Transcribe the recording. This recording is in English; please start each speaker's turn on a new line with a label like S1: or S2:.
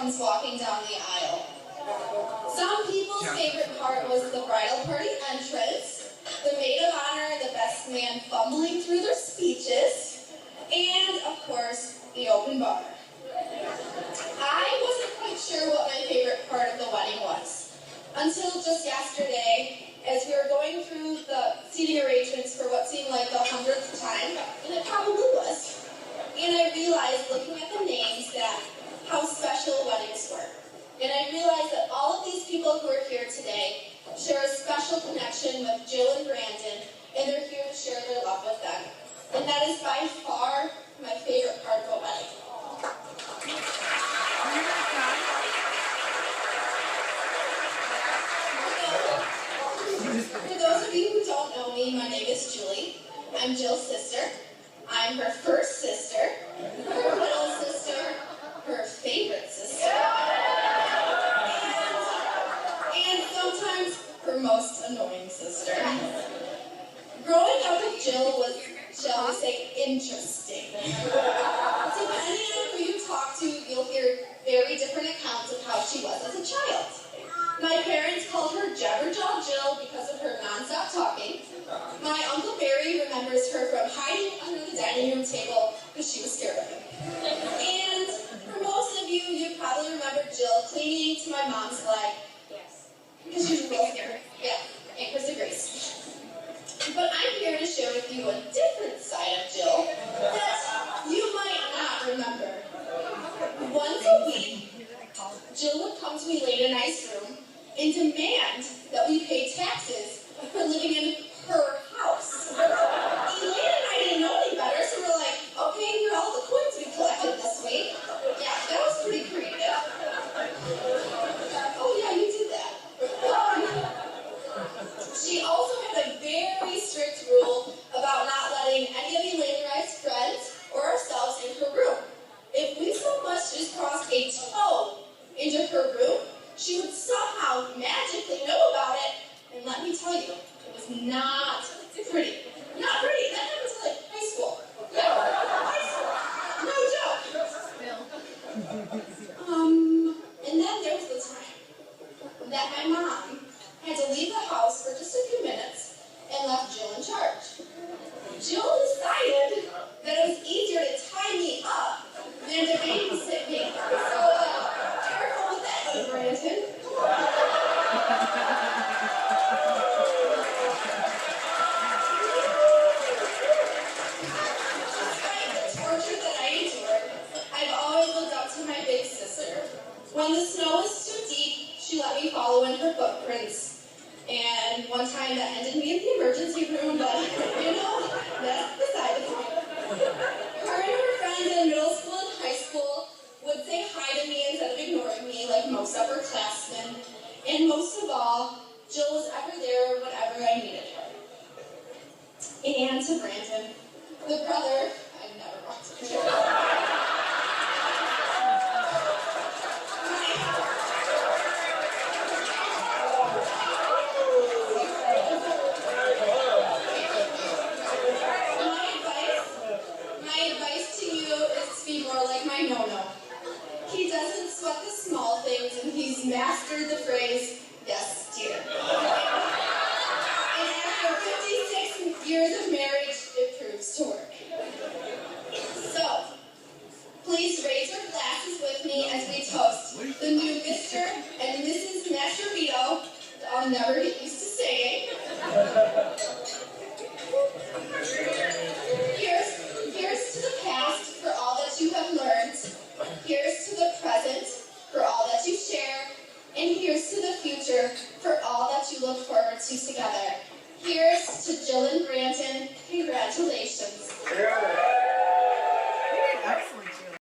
S1: comes walking down the aisle. Some people's favorite part was the bridal party entrance, the maid of honor and the best man fumbling through their speeches, and, of course, the open bar. I wasn't quite sure what my favorite part of the wedding was, until just yesterday, as we were going through the seating arrangements for what seemed like the 100th time, and it probably was, and I realized, looking at the names, that how special weddings were. And I realized that all of these people who are here today share a special connection with Jill and Brandon, and they're here to share their love with them. And that is by far my favorite part of a wedding. For those of you who don't know me, my name is Julie. I'm Jill's sister. I'm her first sister, her middle sister, her favorite sister, and sometimes her most annoying sister. Growing up with Jill was, shall we say, interesting. Depending on who you talk to, you'll hear very different accounts of how she was as a child. My parents called her Jabberjaw Jill because of her non-stop talking. My Uncle Barry remembers her from hiding under the dining room table because she was scared of him. And for most of you, you probably remember Jill clinging to my mom's leg. Yes. Because she was real scared. Yeah, anchors of grace. But I'm here to share with you a different side of Jill that you might not remember. Once a week, Jill would come to me late in a nice room and demand that we pay taxes for living in her house. Elaine and I didn't know any better, so we're like, okay, here are all the coins we collected this week. Yeah, that was pretty creative. Oh yeah, you did that. She also had a very strict rule about not letting any of Elaine and I's friends or ourselves in her room. If we so much as crossed a toe into her room, she would somehow magically know about it, and let me tell you, it was not pretty. Not pretty. That happened to like high school. Yeah, high school. No joke. And then there was the time that my mom had to leave the house for just a few minutes and left Jill in charge. Jill decided that it was easier to tie me up than to babysit me. So, careful with that, Brandon. Despite the torture that I endured, I've always looked up to my big sister. When the snow was too deep, she let me follow in her footprints. And one time that ended me in the emergency room, but, you know, that's beside the point. Her and her friends in middle school and high school would say hi to me instead of ignoring me like most of her classmen. And most of all, Jill was ever there whenever I needed her. And to Brandon, the brother I never wanted to. He doesn't sweat the small things, and he's mastered the phrase, yes, dear. And after 56 years of marriage, it proves to work. So, please raise your glasses with me as we toast the new Mr. and Mrs. Mastrovito. I'll never get used to saying. Here's to the past for all that you have learned. Here's to the present for all that you share. And here's to the future for all that you look forward to together. Here's to Jill and Brandon. Congratulations.